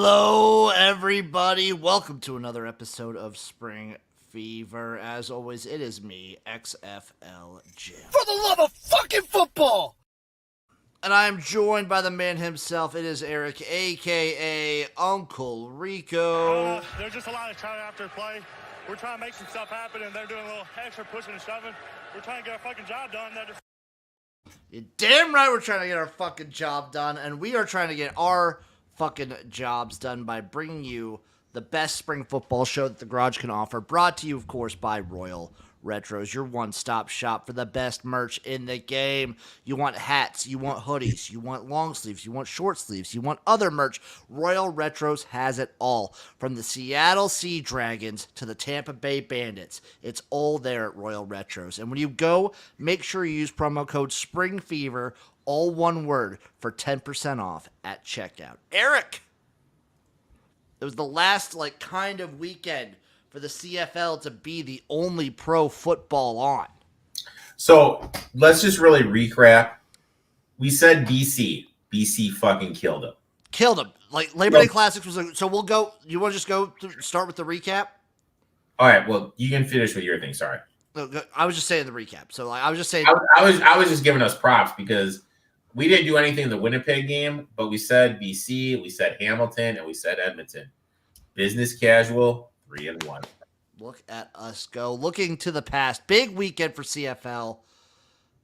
Hello, everybody. Welcome to another episode of Spring Fever. As always, it is me, XFL Jim. For the love of fucking football! And I am joined by the man himself. It is Eric, a.k.a. Uncle Rico. There's just a lot of trying after play. We're trying to make some stuff happen, and they're doing a little extra pushing and shoving. We're trying to get our fucking job done. You're damn right we're trying to get our fucking job done, and we are trying to get our fucking jobs done by bringing you the best spring football show that the Garage can offer, brought to you, of course, by Royal Retros, your one-stop shop for the best merch in the game. You want hats, you want hoodies, you want long sleeves, you want short sleeves, you want other merch. Royal Retros has it all. From the Seattle Sea Dragons to the Tampa Bay Bandits, it's all there at Royal Retros. And when you go, make sure you use promo code SPRINGFEVER, all one word, for 10% off at checkout. Eric! It was the last, kind of weekend for the CFL to be the only pro football on. So let's just really recap. We said BC. BC fucking killed him. Killed him. Labor Day Classics was so we'll go. You want to just go start with the recap? All right. Well, you can finish with your thing. Sorry. No, I was just saying the recap. So I was just saying. I was just giving us props because we didn't do anything in the Winnipeg game, but we said BC, we said Hamilton, and we said Edmonton. Business casual, 3-1. Look at us go. Looking to the past. Big weekend for CFL.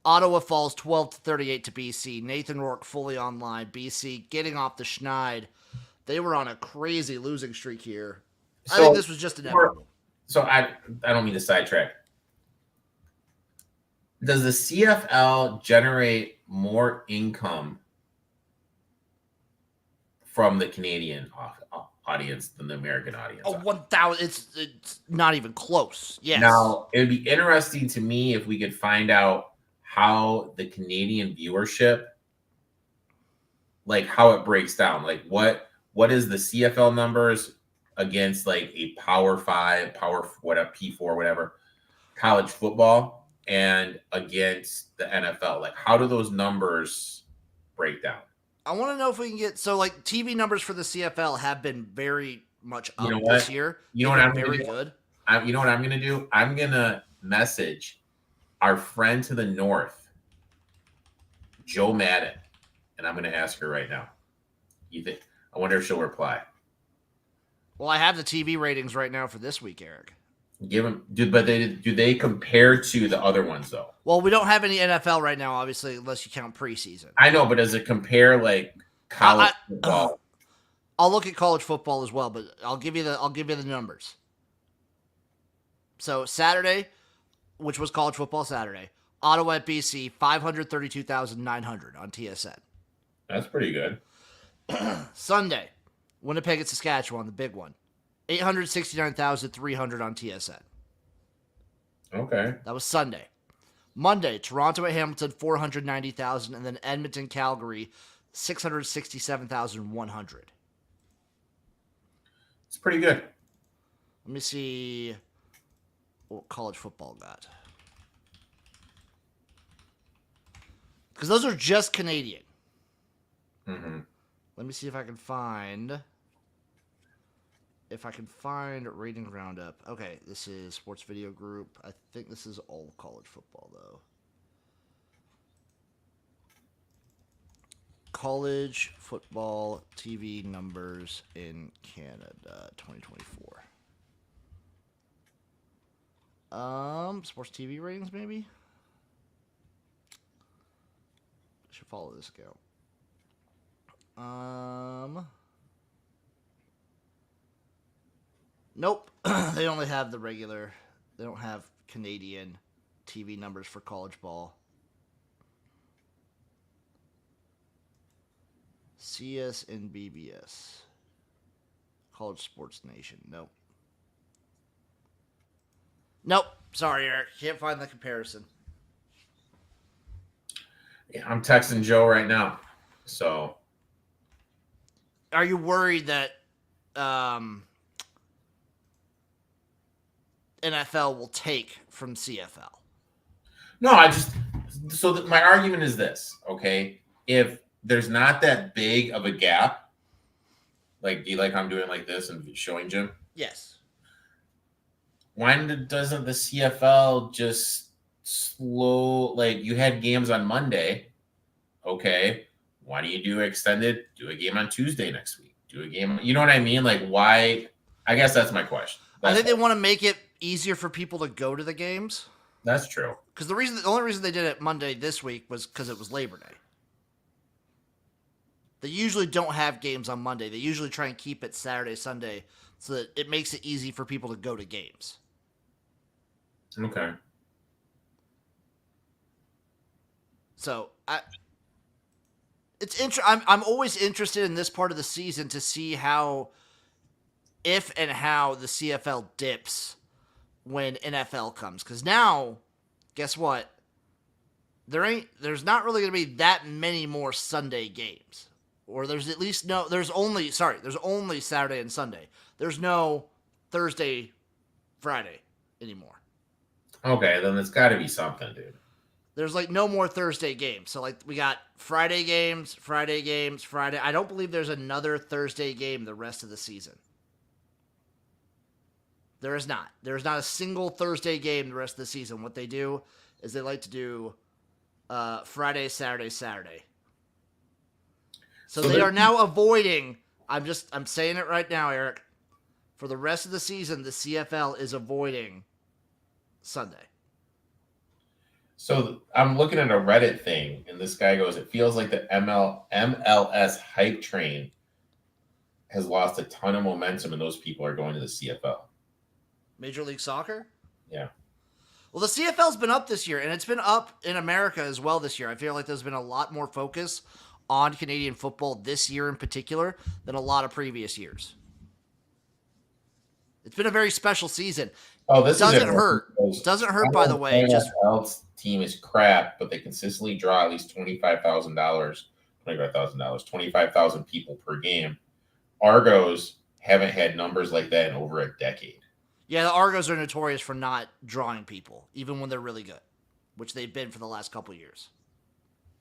Ottawa falls 12-38 to BC. Nathan Rourke fully online. BC getting off the schneid. They were on a crazy losing streak here. I think this was just inevitable. So I don't mean to sidetrack. Does the CFL generate more income from the Canadian audience than the American audience? Oh, 1,000. It's not even close. Yes. Now, it would be interesting to me if we could find out how the Canadian viewership, how it breaks down. What is the CFL numbers against a Power 5, P4, whatever, college football, and against the NFL? How do those numbers break down? I want to know if we can get TV numbers for the CFL have been very much up what? this year. You know what I'm very gonna do? Good. You know what I'm going to do? I'm going to message our friend to the north, Joe Madden, and I'm going to ask her right now. I wonder if she'll reply. Well, I have the TV ratings right now for this week, Eric. Give them, do they compare to the other ones though? Well, we don't have any NFL right now, obviously, unless you count preseason. I know, but does it compare college football? I'll look at college football as well, but I'll give you the numbers. So Saturday, which was college football Saturday, Ottawa at BC, 532,900 on TSN. That's pretty good. Sunday, Winnipeg at Saskatchewan, the big one, 869,300 on TSN. Okay. That was Sunday. Monday, Toronto at Hamilton, 490,000, and then Edmonton, Calgary, 667,100. It's pretty good. Let me see what college football got. Because those are just Canadian. Mm-hmm. Let me see if I can find Rating Roundup. Okay, this is Sports Video Group. I think this is all college football, though. College football TV numbers in Canada, 2024. Sports TV ratings, maybe? I should follow this account. Nope. They only have the regular. They don't have Canadian TV numbers for college ball. CS and BBS. College Sports Nation. Nope. Sorry, Eric. Can't find the comparison. Yeah, I'm texting Joe right now. So, are you worried that NFL will take from CFL? No, my argument is this, okay? If there's not that big of a gap, Like, do you like how I'm doing like this and showing Jim? Yes. Why doesn't the CFL just slow? Like, you had games on Monday. Okay. Why do you do extended? Do a game on Tuesday next week. Do a game. You know what I mean? Like, why? I guess that's my question. I think they want to make it easier for people to go to the games. That's true. Because the only reason they did it Monday this week was because it was Labor Day. They usually don't have games on Monday. They usually try and keep it Saturday, Sunday, so that it makes it easy for people to go to games. Okay. So I'm always interested in this part of the season to see how the CFL dips when NFL comes. Because now, guess what? There's not really going to be that many more Sunday games. Or there's only Saturday and Sunday. There's no Thursday, Friday anymore. Okay, then it's got to be something, dude. There's like no more Thursday games. So like we got Friday games. I don't believe there's another Thursday game the rest of the season. There is not. There is not a single Thursday game the rest of the season. What they do is they like to do Friday, Saturday, Saturday. So they are now avoiding. I'm saying it right now, Eric. For the rest of the season, the CFL is avoiding Sunday. So I'm looking at a Reddit thing, and this guy goes, "It feels like the MLS hype train has lost a ton of momentum, and those people are going to the CFL." Major League Soccer? Yeah. Well, the CFL's been up this year, and it's been up in America as well this year. I feel like there's been a lot more focus on Canadian football this year in particular than a lot of previous years. It's been a very special season. Oh, this doesn't hurt. Doesn't hurt, by the way. Just team is crap, but they consistently draw at least $25,000 people per game. Argos haven't had numbers like that in over a decade. Yeah, the Argos are notorious for not drawing people, even when they're really good, which they've been for the last couple years.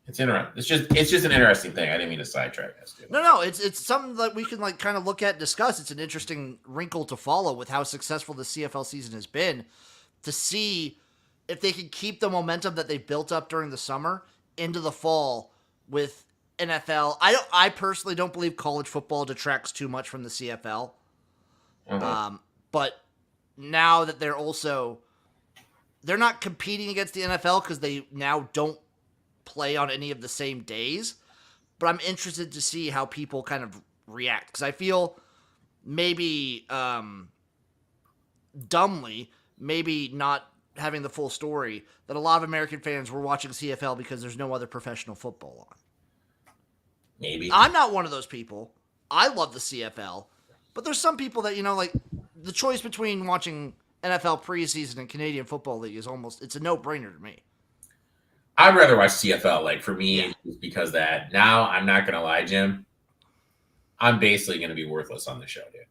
It's interesting. It's just an interesting thing. I didn't mean to sidetrack us. No, it's something that we can like kind of look at and discuss. It's an interesting wrinkle to follow with how successful the CFL season has been, to see if they can keep the momentum that they built up during the summer into the fall with NFL. I personally don't believe college football detracts too much from the CFL. But now that they're not competing against the NFL because they now don't play on any of the same days, but I'm interested to see how people kind of react, because I feel maybe dumbly, maybe not having the full story, that a lot of American fans were watching CFL because there's no other professional football on. Maybe. I'm not one of those people. I love the CFL, but there's some people that, like the choice between watching NFL preseason and Canadian Football League it's a no-brainer to me. I'd rather watch CFL. Like, for me, it's because that. Now, I'm not going to lie, Jim. I'm basically going to be worthless on the show, dude.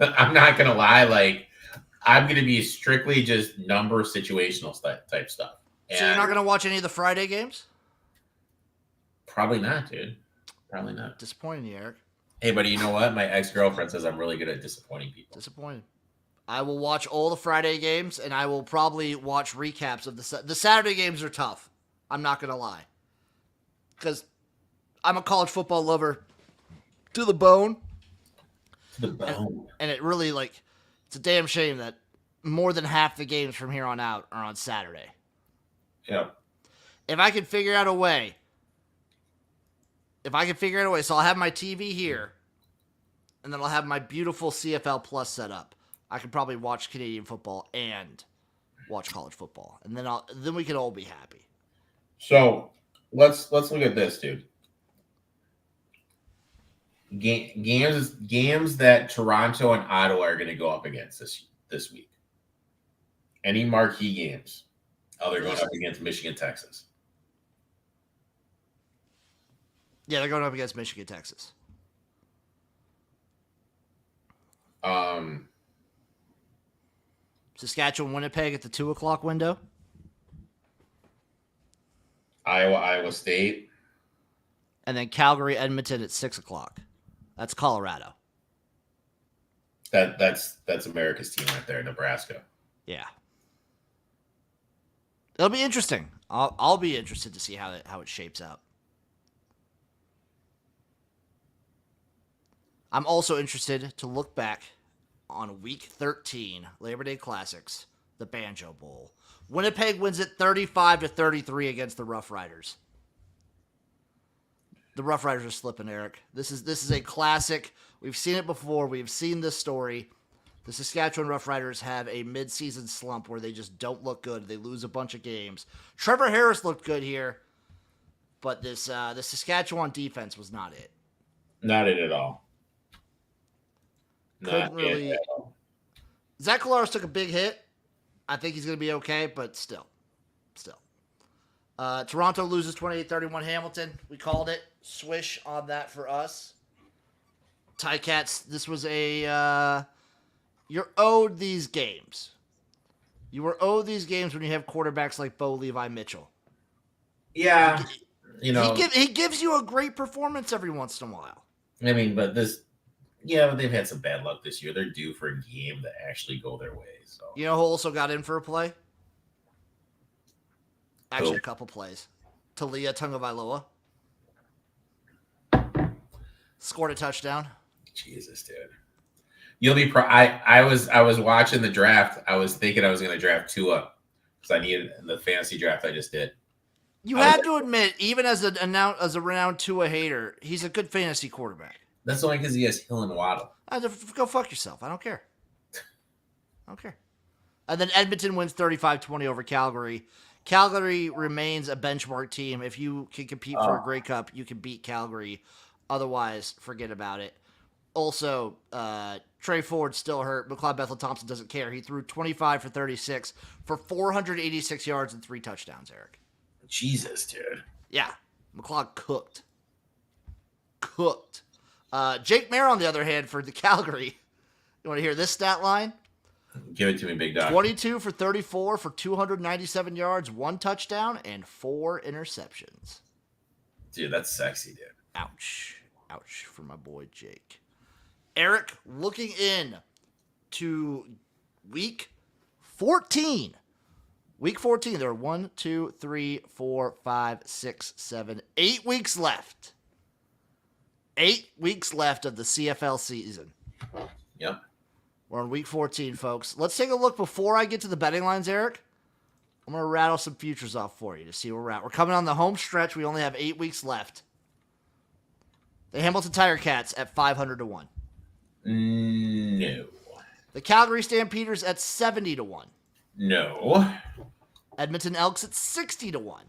I'm not going to lie. Like, I'm going to be strictly just number situational type stuff. And so you're not going to watch any of the Friday games? Probably not, dude. Probably not. Disappointing you, Eric. Hey, buddy, you know what? My ex-girlfriend says I'm really good at disappointing people. Disappointed. I will watch all the Friday games, and I will probably watch recaps of the Saturday games are tough. I'm not going to lie. Because I'm a college football lover to the bone. To the bone. And it really, it's a damn shame that more than half the games from here on out are on Saturday. Yep. If I could figure out a way, so I'll have my TV here, and then I'll have my beautiful CFL Plus set up. I could probably watch Canadian football and watch college football, and then we could all be happy. So let's look at this, dude. Games that Toronto and Ottawa are going to go up against this week. Any marquee games? Oh, they're going up against Michigan, Texas. Yeah, they're going up against Michigan, Texas. Saskatchewan, Winnipeg at the 2:00 window. Iowa State. And then Calgary, Edmonton at 6:00. That's Colorado. That's America's team right there, Nebraska. Yeah. It'll be interesting. I'll be interested to see how it shapes out. I'm also interested to look back on Week 13, Labor Day Classics, the Banjo Bowl. Winnipeg wins it 35-33 against the Rough Riders. The Rough Riders are slipping, Eric. This is a classic. We've seen it before. We've seen this story. The Saskatchewan Rough Riders have a midseason slump where they just don't look good. They lose a bunch of games. Trevor Harris looked good here, but the Saskatchewan defense was not it. Not it at all. Couldn't really. Zach Collaros took a big hit. I think he's going to be okay, but still. Toronto loses 28-31 Hamilton. We called it. Swish on that for us. Ticats, this was a... you're owed these games. You were owed these games when you have quarterbacks like Bo Levi Mitchell. Yeah. He gives you a great performance every once in a while. I mean, but they've had some bad luck this year. They're due for a game that actually go their way. So You know who also got in for a play? Actually, a couple plays. Talia Tungavailoa scored a touchdown. Jesus, dude. You'll be I was watching the draft. I was thinking I was going to draft Tua because I needed the fantasy draft I just did. You have to admit, even as a renowned Tua hater, he's a good fantasy quarterback. That's only because he has Hill and Waddle. Go fuck yourself. I don't care. And then Edmonton wins 35-20 over Calgary. Calgary remains a benchmark team. If you can compete for a Grey Cup, you can beat Calgary. Otherwise, forget about it. Also, Trey Ford's still hurt. McLeod Bethel Thompson doesn't care. He threw 25 for 36 for 486 yards and 3 touchdowns, Eric. Jesus, dude. Yeah. McLeod cooked. Jake Mayer, on the other hand, for the Calgary. You want to hear this stat line? Give it to me, big dog. 22 for 34 for 297 yards, 1 touchdown, and 4 interceptions. Dude, that's sexy, dude. Ouch for my boy Jake. Eric, looking in to week 14. Week 14, there are 1, 2, 3, 4, 5, 6, 7, 8 weeks left. 8 weeks left of the CFL season. Yep. We're on week 14, folks. Let's take a look before I get to the betting lines, Eric. I'm going to rattle some futures off for you to see where we're at. We're coming on the home stretch. We only have 8 weeks left. The Hamilton Tiger Cats at 500-1. No. The Calgary Stampeders at 70-1. No. Edmonton Elks at 60-1.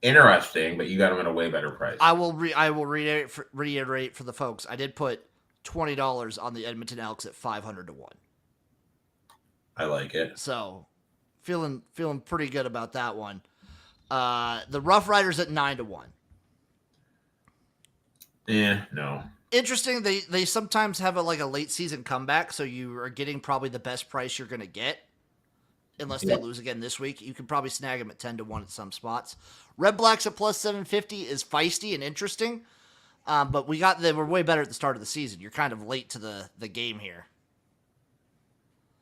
Interesting, but you got them at a way better price. I will reiterate for the folks. I did put $20 on the Edmonton Elks at 500-1. I like it. So, feeling pretty good about that one. The Rough Riders at 9-1. Yeah, no. Interesting. They sometimes have a late season comeback, so you are getting probably the best price you're going to get. Unless they lose again this week. You can probably snag them at 10-1 at some spots. Red Blacks at plus 750 is feisty and interesting. But they were way better at the start of the season. You're kind of late to the game here.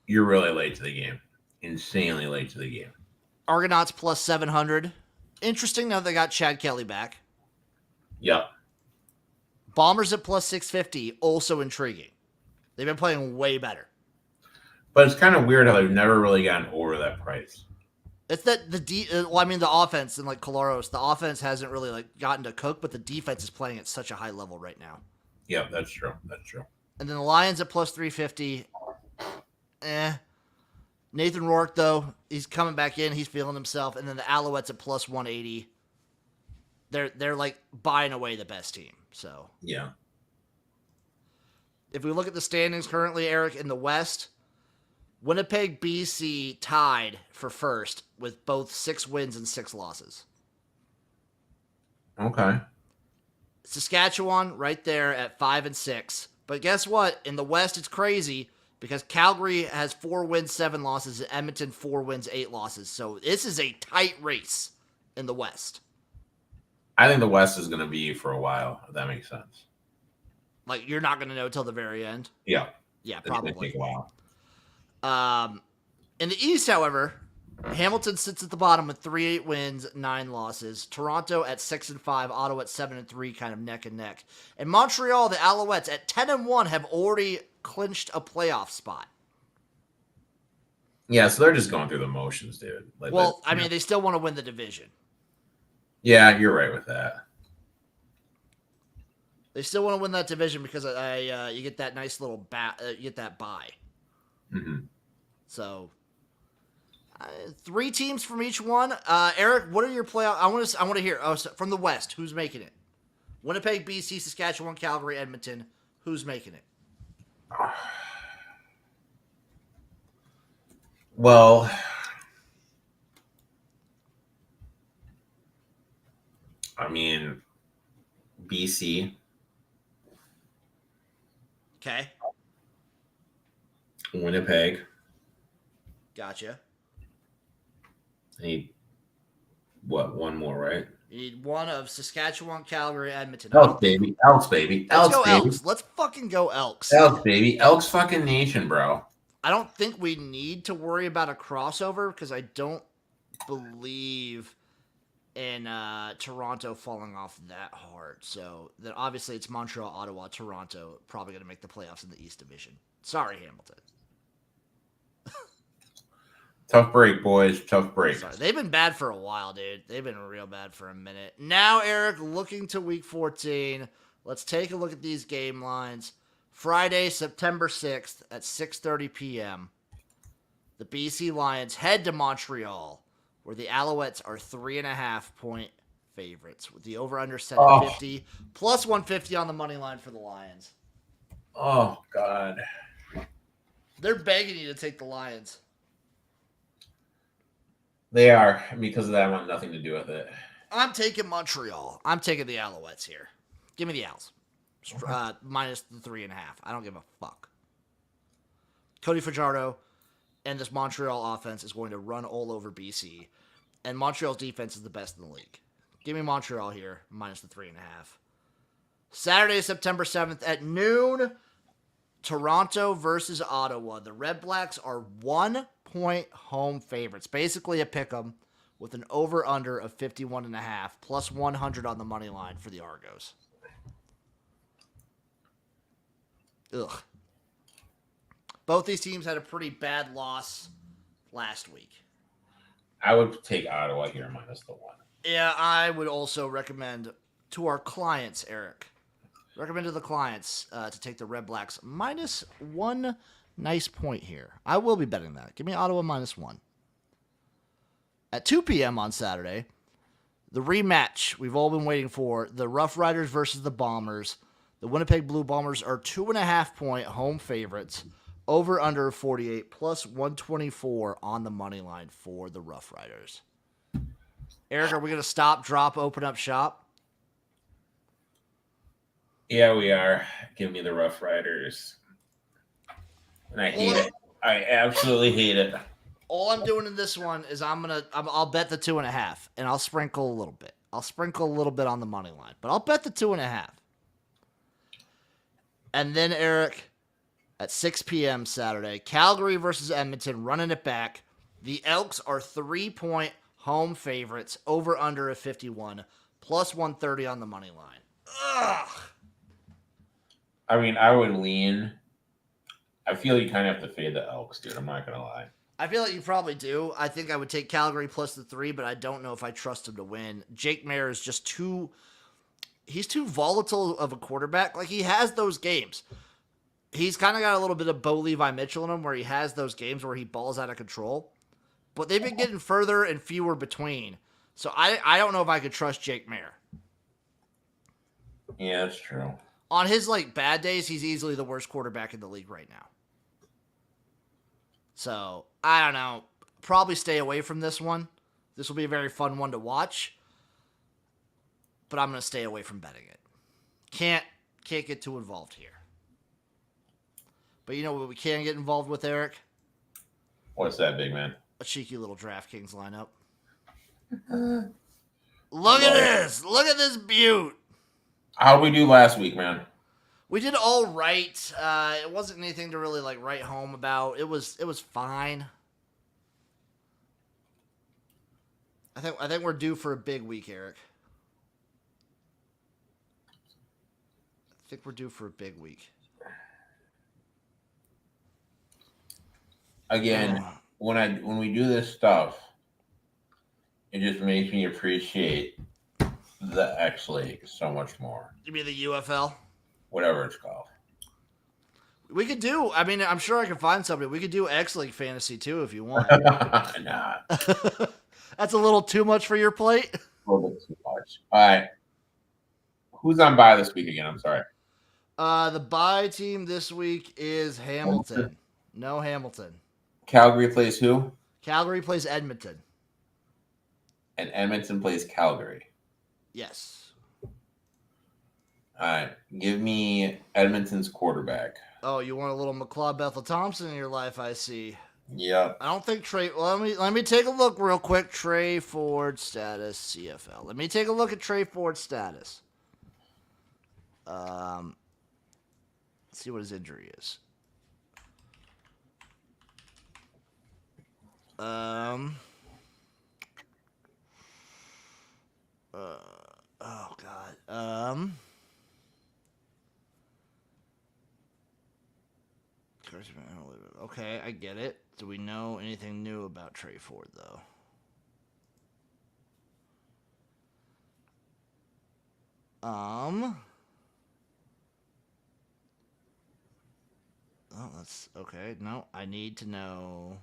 You're really late to the game. Insanely late to the game. Argonauts plus 700. Interesting now they got Chad Kelly back. Yep. Bombers at plus 650. Also intriguing. They've been playing way better. But it's kind of weird how they've never really gotten over that price. It's that the offense and Collaros, the offense hasn't really gotten to cook, but the defense is playing at such a high level right now. Yeah, that's true. And then the Lions at plus 350. Nathan Rourke, though, he's coming back in. He's feeling himself. And then the Alouettes at plus 180. They're buying away the best team. So yeah. If we look at the standings currently, Eric, in the West, Winnipeg, BC tied for first with both 6 wins and 6 losses. Okay. Saskatchewan right there at 5 and 6. But guess what? In the West, it's crazy because Calgary has 4 wins, 7 losses, and Edmonton 4 wins, 8 losses. So this is a tight race in the West. I think the West is going to be for a while, if that makes sense. Like, you're not going to know till the very end? Yeah. Yeah, It's going to probably. take a while. In the East, however, Hamilton sits at the bottom with 3 wins, 9 losses. Toronto at 6-5, Ottawa at 7-3, kind of neck and neck. And Montreal, the Alouettes at 10-1, have already clinched a playoff spot. Yeah, so they're just going through the motions, dude. Like, Well, I mean, they still want to win the division. Yeah, you're right with that. They still want to win that division because you get that nice little you get that bye. Mm-hmm. So, 3 teams from each one. Eric, what are your playoff? I want to hear. Oh, so from the West, who's making it? Winnipeg, BC, Saskatchewan, Calgary, Edmonton. Who's making it? Well, I mean, BC. Okay, Winnipeg. gotcha. I need one more, right? You need one of Saskatchewan, Calgary, Edmonton. Elks, baby. Elks, baby. Let's Elks, go baby. Elks. Let's fucking go Elks. Elks, baby. Elks fucking nation, bro. I don't think we need to worry about a crossover because I don't believe in Toronto falling off that hard. So then obviously it's Montreal, Ottawa, Toronto probably going to make the playoffs in the East Division. Sorry, Hamilton. Tough break, boys. Tough break. Sorry. They've been bad for a while, dude. They've been real bad for a minute. Now, Eric, looking to Week 14. Let's take a look at these game lines. Friday, September 6th at 6:30 p.m. The BC Lions head to Montreal, where the Alouettes are 3.5-point favorites, with the over-under set at 50, plus 150 on the money line for the Lions. Oh, God. They're begging you to take the Lions. They are. Because of that, I want nothing to do with it. I'm taking Montreal. I'm taking the Alouettes here. Give me the Owls. Minus the 3.5. I don't give a fuck. Cody Fajardo and this Montreal offense is going to run all over BC. And Montreal's defense is the best in the league. Give me Montreal here, minus the 3.5. Saturday, September 7th at noon, Toronto versus Ottawa. The Red Blacks are 1-point home favorites. Basically a pick'em with an over-under of 51.5, plus 100 on the money line for the Argos. Ugh. Both these teams had a pretty bad loss last week. I would take Ottawa here minus the 1. Yeah, I would also recommend to our clients, Eric. Recommend to the clients to take the Red Blacks minus 1 nice point here. I will be betting that. Give me Ottawa minus 1. At 2 p.m. on Saturday, the rematch we've all been waiting for, the Rough Riders versus the Bombers. The Winnipeg Blue Bombers are 2.5-point home favorites. Over under 48 plus 124 on the money line for the Rough Riders. Eric, are we going to stop, drop, open up shop? Yeah, we are. Give me the Rough Riders. And I hate it. I absolutely hate it. All I'm doing in this one is I'll bet the 2.5, and I'll sprinkle a little bit. I'll sprinkle a little bit on the money line, but I'll bet the 2.5. And then, Eric, at 6 p.m. Saturday, Calgary versus Edmonton, running it back. The Elks are 3-point home favorites, over under a 51, plus 130 on the money line. Ugh. I mean, I would lean. I feel you kind of have to fade the Elks, dude. I'm not going to lie. I feel like you probably do. I think I would take Calgary plus the 3, but I don't know if I trust him to win. Jake Maier is just he's too volatile of a quarterback. Like, he has those games. He's kind of got a little bit of Bo Levi Mitchell in him where he has those games where he balls out of control. But they've been getting further and fewer between. So I don't know if I could trust Jake Maier. Yeah, that's true. On his bad days, he's easily the worst quarterback in the league right now. So, I don't know. Probably stay away from this one. This will be a very fun one to watch. But I'm going to stay away from betting it. Can't get too involved here. But you know what we can get involved with, Eric? What's that, big man? A cheeky little DraftKings lineup. Look at this. Look at this beaut. How'd we do last week, man? We did all right. It wasn't anything to really like write home about. It was fine. I think we're due for a big week, Eric. I think we're due for a big week. Again, when we do this stuff, it just makes me appreciate the X League so much more. You mean the UFL? Whatever it's called. We could do. I mean, I'm sure I can find somebody. We could do X League fantasy too if you want. Nah. That's a little too much for your plate. A little bit too much. All right. Who's on bye this week again? I'm sorry. The bye team this week is Hamilton. No Hamilton. Calgary plays who? Calgary plays Edmonton. And Edmonton plays Calgary. Yes. All right. Give me Edmonton's quarterback. Oh, you want a little McLeod Bethel Thompson in your life, I see. Yep. I don't think Trey. Well, let me take a look real quick. Trey Ford status CFL. Let me take a look at Trey Ford's status. Let's see what his injury is. Oh God. Okay, I get it. Do we know anything new about Trey Ford though? Oh, that's okay. No, I need to know.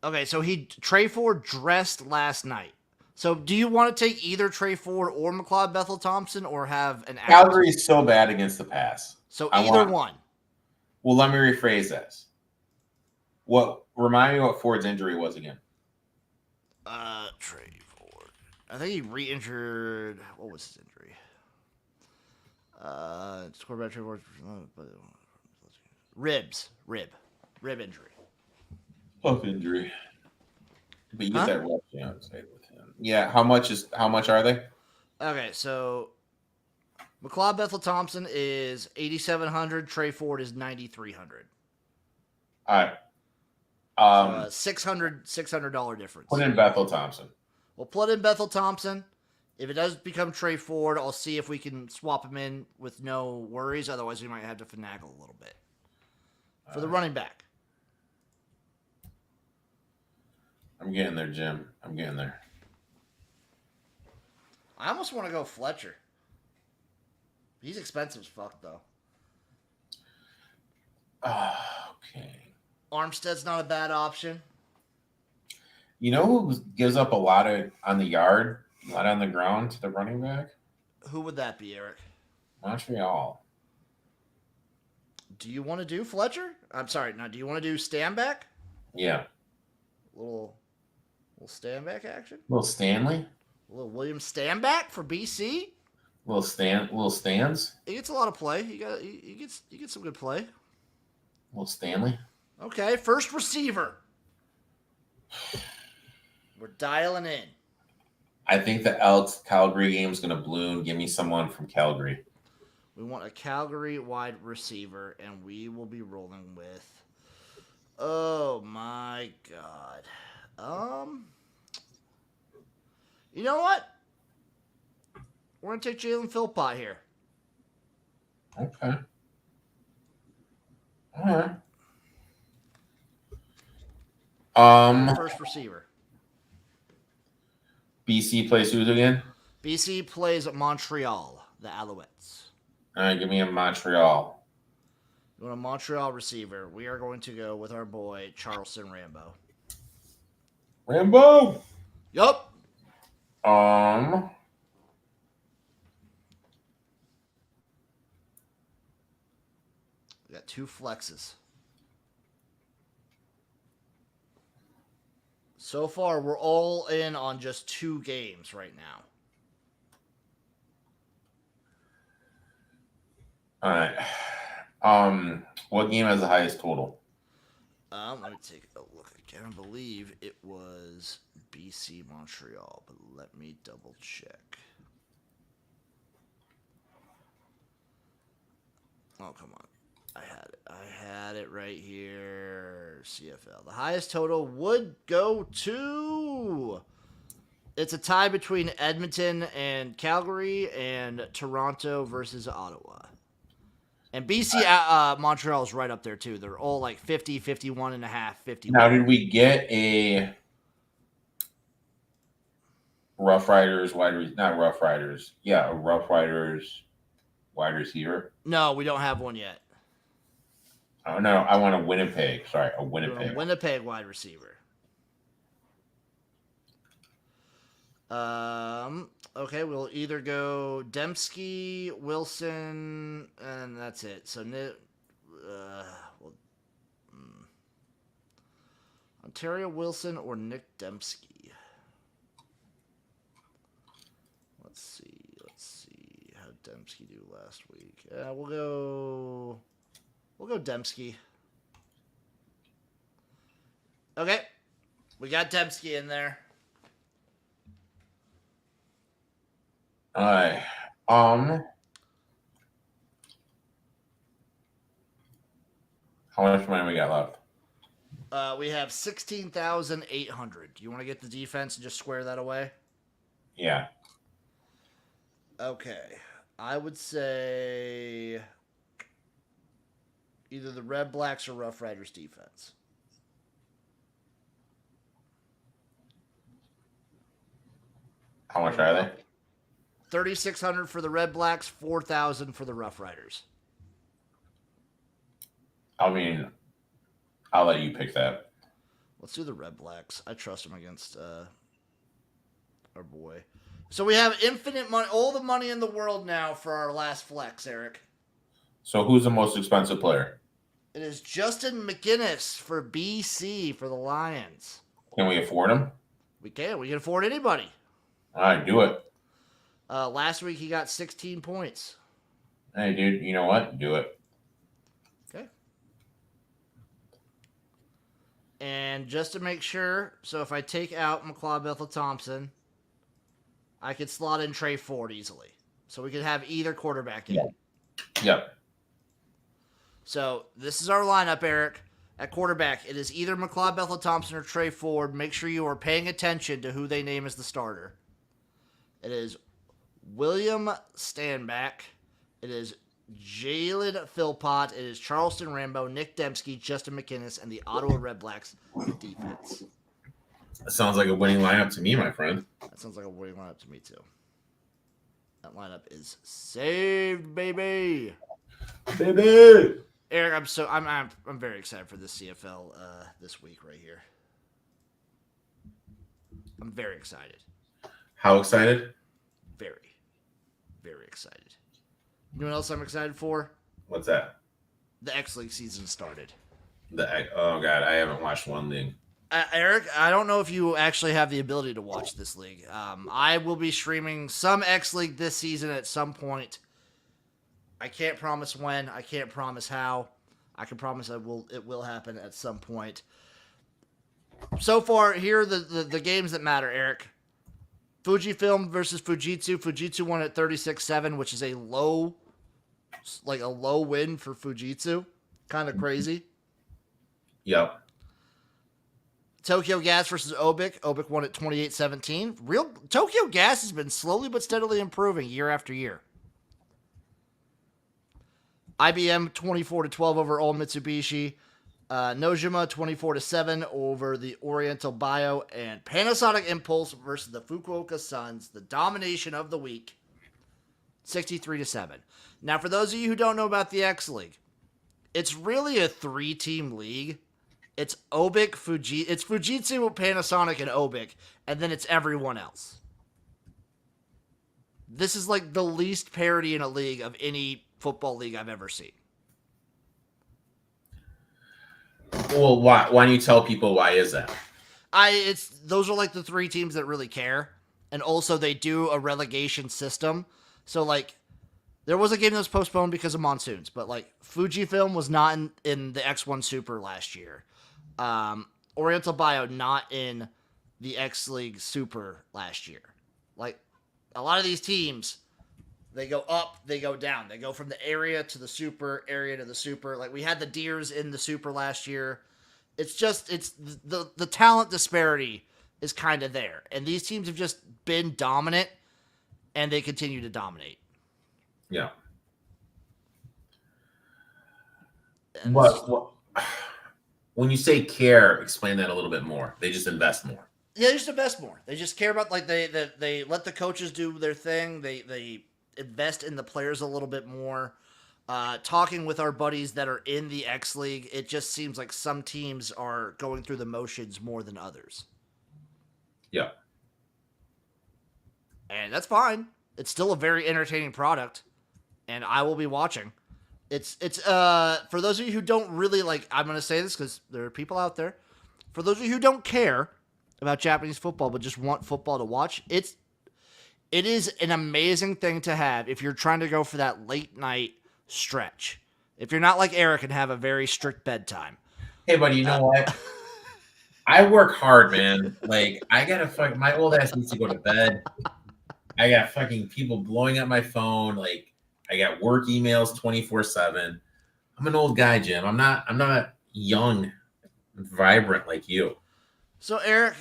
Okay, so Trey Ford dressed last night. So do you want to take either Trey Ford or McLeod Bethel Thompson or have an Calgary is so bad against the pass. So either one. Well, let me rephrase this. Remind me what Ford's injury was again. Trey Ford. I think he re-injured. What was his injury? Scored by Trey Ford. Rib injury. Hoof injury. But you get that rushing outside with him. Yeah, how much are they? Okay, so McLeod Bethel Thompson is 8,700. Trey Ford is 9,300. All right. $600 difference. Put in Bethel Thompson. We'll put in Bethel Thompson. If it does become Trey Ford, I'll see if we can swap him in with no worries. Otherwise, we might have to finagle a little bit. For the running back. I'm getting there, Jim. I'm getting there. I almost want to go Fletcher. He's expensive as fuck, though. Okay. Armstead's not a bad option. You know who gives up a lot on the yard, a lot on the ground to the running back? Who would that be, Eric? Montreal. Do you want to do Fletcher? I'm sorry. No, do you want to do Stanback? Yeah. Little Stanback action? Little Stanley? Little William Stanback for BC? Little Stans? He gets a lot of play. He gets some good play. Little Stanley? Okay, first receiver. We're dialing in. I think the Elks Calgary game is going to bloom. Give me someone from Calgary. We want a Calgary wide receiver, and we will be rolling with. Oh my God. You know what? We're gonna take Jalen Philpott here. Okay. All right. First receiver. BC plays who again? BC plays Montreal, the Alouettes. All right, give me a Montreal. You want a Montreal receiver? We are going to go with our boy Charleston Rambo. Rambo. Yup. We got two flexes. So far, we're all in on just 2 games right now. All right. What game has the highest total? Let me take a look again. I believe it was BC Montreal, but let me double check. Oh, come on. I had it right here. CFL. The highest total would go to... It's a tie between Edmonton and Calgary and Toronto versus Ottawa. And BC Montreal is right up there, too. They're all like 50, 51 and a half, 51. Now, did we get a Rough Riders not Rough Riders. Yeah, a Rough Riders wide receiver? No, we don't have one yet. Oh, no, I want a Winnipeg. Sorry, a Winnipeg. Winnipeg wide receiver. Okay, we'll either go Dembski, Wilson, and that's it. So, Ontario Wilson or Nick Dembski. Let's see how Dembski do last week. We'll go Dembski. Okay, we got Dembski in there. All right. How much money we got left? We have 16,800. Do you want to get the defense and just square that away? Yeah. Okay. I would say either the Red Blacks or Rough Riders defense. How much are they? 3,600 for the Red Blacks, 4,000 for the Rough Riders. I mean, I'll let you pick that. Let's do the Red Blacks. I trust them against our boy. So we have infinite money, all the money in the world now for our last flex, Eric. So who's the most expensive player? It is Justin McGinnis for BC for the Lions. Can we afford him? We can. We can afford anybody. All right, do it. Last week he got 16 points. Hey, dude, you know what? Do it. Okay. And just to make sure, so if I take out McLeod Bethel Thompson, I could slot in Trey Ford easily. So we could have either quarterback in. Yep. So this is our lineup, Eric. At quarterback, it is either McLeod Bethel Thompson or Trey Ford. Make sure you are paying attention to who they name as the starter. It is William Stanback. It is Jalen Philpott. It is Charleston Rambo, Nick Dembski, Justin McInnis, and the Ottawa Red Blacks defense. That sounds like a winning lineup to me, my friend. That sounds like a winning lineup to me, too. That lineup is saved, baby. Baby! Eric, I'm very excited for this CFL this week right here. I'm very excited. How excited? Very, very excited. You know what else I'm excited for? What's that? The X League season started. Oh, God, I haven't watched one league. Eric, I don't know if you actually have the ability to watch this league. I will be streaming some X League this season at some point. I can't promise when. I can't promise how. I can promise it will happen at some point. So far, here are the games that matter, Eric. Fujifilm versus Fujitsu. Fujitsu won at 36-7, which is a low win for Fujitsu. Kind of crazy. Yep. Tokyo Gas versus Obik. Obik won at 28-17. Tokyo Gas has been slowly but steadily improving year after year. IBM 24-12 over Old Mitsubishi. Nojima 24-7 over the Oriental Bio, and Panasonic Impulse versus the Fukuoka Suns, the domination of the week, 63-7. Now, for those of you who don't know about the X League, it's really a 3-team league. It's Obik, it's Fujitsu, Panasonic, and Obik, and then it's everyone else. This is like the least parity in a league of any football league I've ever seen. Well, why don't you tell people why is that? Those are like the 3 teams that really care, and also they do a relegation system. So like, there was a game that was postponed because of monsoons, but like Fujifilm was not in the X1 Super last year. Oriental Bio not in the X League Super last year. Like, a lot of these teams, they go up, they go down. They go from the area to the super, area to the super. Like, we had the Deers in the super last year. It's the talent disparity is kind of there. And these teams have just been dominant, and they continue to dominate. Yeah. And What when you say care, explain that a little bit more. They just invest more. Yeah, they just invest more. They just care about, like, they let the coaches do their thing. They invest in the players a little bit more. Talking with our buddies that are in the X League, it just seems like some teams are going through the motions more than others. Yeah. And that's fine. It's still a very entertaining product, and I will be watching. It's for those of you who don't really like, I'm going to say this because there are people out there. For those of you who don't care about Japanese football but just want football to watch, it is an amazing thing to have if you're trying to go for that late night stretch. If you're not like Eric and have a very strict bedtime. Hey, buddy, you know what? I work hard, man. Like, I gotta my old ass needs to go to bed. I got fucking people blowing up my phone. Like, I got work emails 24/7. I'm an old guy, Jim. I'm not young, vibrant like you. So, Eric,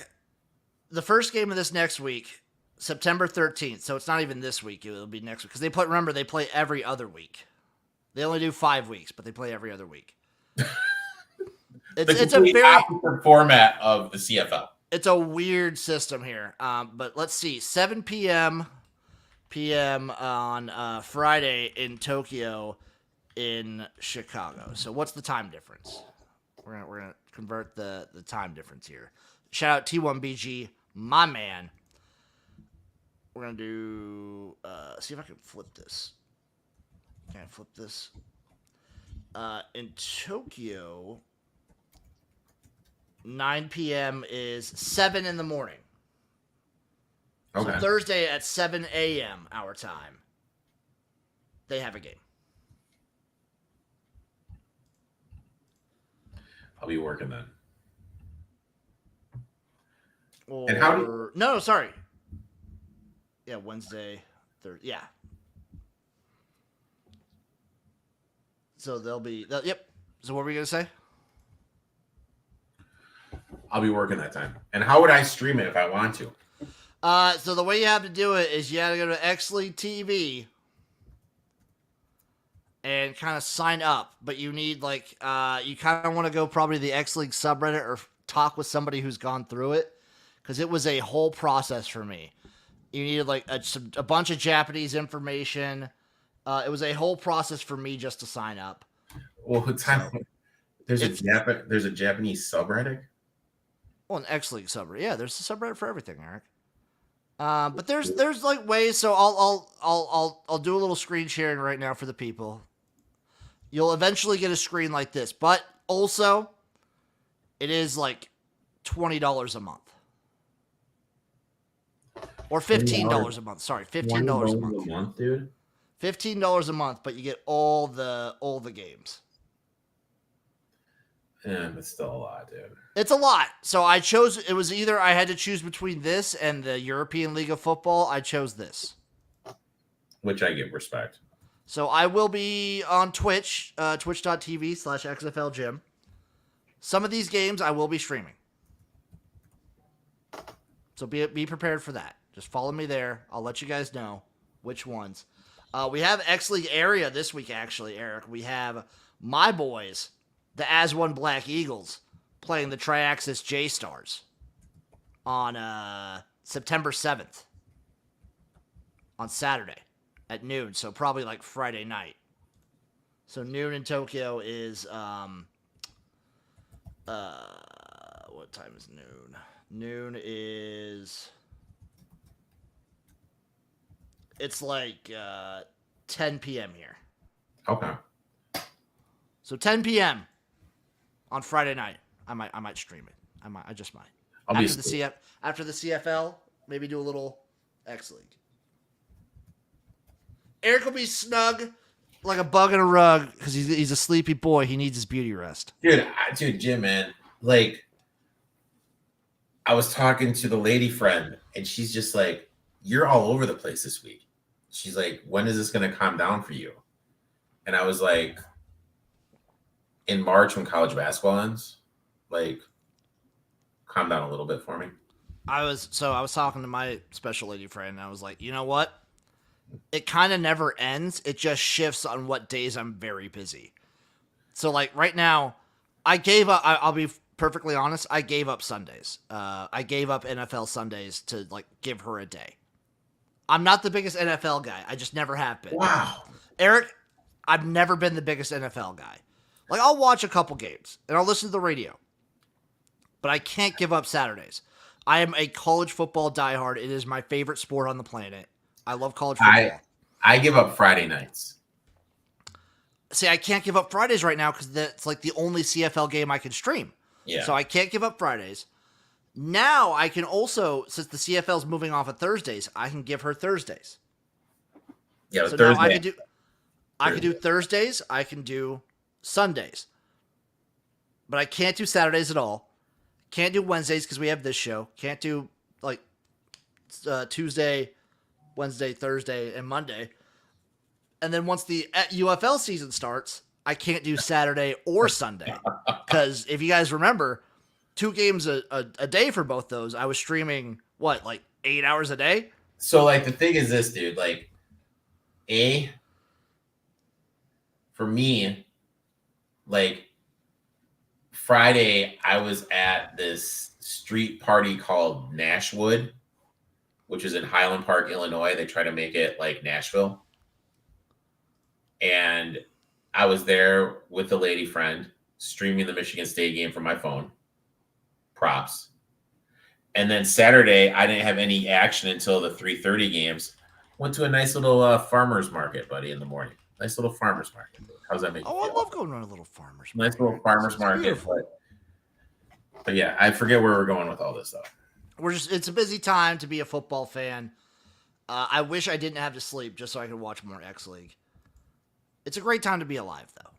the first game of this next week, September 13th. So it's not even this week. It'll be next week. Because they play every other week. They only do 5 weeks, but they play every other week. It's a very opposite format of the CFL. It's a weird system here. But let's see. 7 p.m. on Friday in Tokyo, in Chicago. So what's the time difference? We're gonna convert the time difference here. Shout out T1BG, my man. We're gonna do see if I can flip this. Can I flip this? In Tokyo, 9 p.m. is 7 in the morning. Okay. So Thursday at 7 a.m. our time, they have a game. I'll be working then. Or, and how no, sorry. Yeah, Wednesday, Thursday. Yeah. So they'll be. Yep. So what were we gonna say? I'll be working that time. And how would I stream it if I want to? So the way you have to do it is you have to go to X League TV and kind of sign up. But you need, like, you kind of want to go probably the X League subreddit or talk with somebody who's gone through it, because it was a whole process for me. You needed, like, a bunch of Japanese information. It was a whole process for me just to sign up. Well, there's a Japanese subreddit. Well, an X League subreddit. Yeah, there's a subreddit for everything, Eric. But there's like ways. So I'll do a little screen sharing right now for the people. You'll eventually get a screen like this, but also it is like $20 a month. Or $15 a month. Sorry, $15 a month, dude. $15 a month, but you get all the games. Yeah, it's still a lot, dude. It's a lot. So I chose. It was either I had to choose between this and the European League of Football. I chose this, which I give respect. So I will be on Twitch, twitch.tv/XFLGym. Some of these games I will be streaming. So be prepared for that. Just follow me there. I'll let you guys know which ones. We have X League area this week, actually, Eric. We have my boys, the As One Black Eagles, playing the Triaxis J-Stars on September 7th. On Saturday at noon, so probably like Friday night. So noon in Tokyo is what time is noon? Noon is it's like 10 p.m. here. Okay. So 10 p.m. on Friday night. I might stream it. I just might. After the CFL, maybe do a little X League. Eric will be snug like a bug in a rug because he's a sleepy boy. He needs his beauty rest. Dude, Jim, man, like, I was talking to the lady friend, and she's just like, "You're all over the place this week." She's like, "When is this going to calm down for you?" And I was like, "In March when college basketball ends, like, calm down a little bit for me." I was talking to my special lady friend, and I was like, you know what? It kind of never ends. It just shifts on what days I'm very busy. So like right now, I gave up. I'll be perfectly honest. I gave up Sundays. I gave up NFL Sundays to like give her a day. I'm not the biggest NFL guy. I just never have been. Wow. Eric, I've never been the biggest NFL guy. Like I'll watch a couple games and I'll listen to the radio, but I can't give up Saturdays. I am a college football diehard. It is my favorite sport on the planet. I love college football. I give up Friday nights. See, I can't give up Fridays right now because that's like the only CFL game I can stream. Yeah. So I can't give up Fridays. Now I can also, since the CFL is moving off of Thursdays, I can give her Thursdays. Yeah, So Thursday. now I can do Thursdays. I can do Sundays, but I can't do Saturdays at all. Can't do Wednesdays because we have this show. Can't do like Tuesday, Wednesday, Thursday, and Monday. And then once the UFL season starts, I can't do Saturday or Sunday. Because if you guys remember, 2 games a day for both those, I was streaming, what, like 8 hours a day? So, like, the thing is this, dude. Like, for me, like, Friday, I was at this street party called Nashwood, which is in Highland Park, Illinois. They try to make it like Nashville. And I was there with the lady friend streaming the Michigan State game from my phone. Props. And then Saturday, I didn't have any action until the 3:30 games. Went to a nice little farmer's market, buddy, in the morning. Nice little farmer's market. How's that make you Oh, feel? I love going to a little farmer's market. Nice little farmer's market. But yeah, I forget where we're going with all this stuff. It's a busy time to be a football fan. I wish I didn't have to sleep just so I could watch more X League. It's a great time to be alive, though.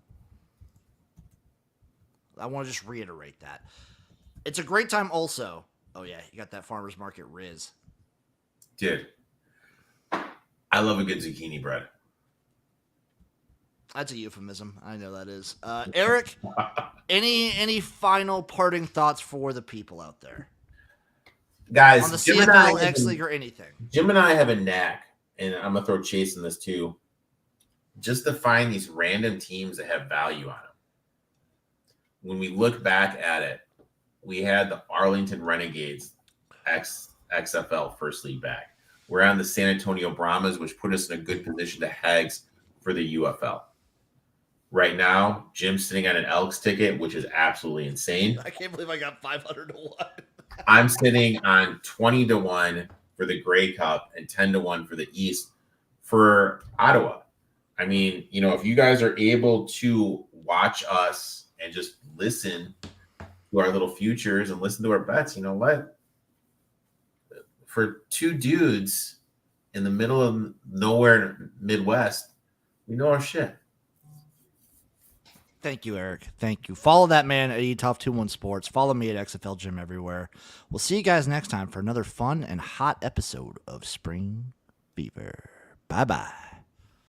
I want to just reiterate that. It's a great time also. Oh, yeah, you got that farmer's market Riz. Dude, I love a good zucchini bread. That's a euphemism. I know that is. Eric, any final parting thoughts for the people out there? Guys, On the Jim and CFL, I X League, or anything? Jim and I have a knack, and I'm going to throw Chase in this too, just to find these random teams that have value on them. When we look back at it, we had the Arlington Renegades XFL First League back. We're on the San Antonio Brahmas, which put us in a good position to heads for the UFL. Right now, Jim's sitting on an Elks ticket, which is absolutely insane. I can't believe I got 500 to 1. I'm sitting on 20 to 1 for the Grey Cup and 10 to 1 for the East for Ottawa. I mean, you know, if you guys are able to watch us and just listen to our little futures and listen to our bets, you know what? For 2 dudes in the middle of nowhere Midwest, we know our shit. Thank you, Eric. Thank you. Follow that man at eTough21 Sports. Follow me at XFL Gym everywhere. We'll see you guys next time for another fun and hot episode of Spring Fever. Bye-bye.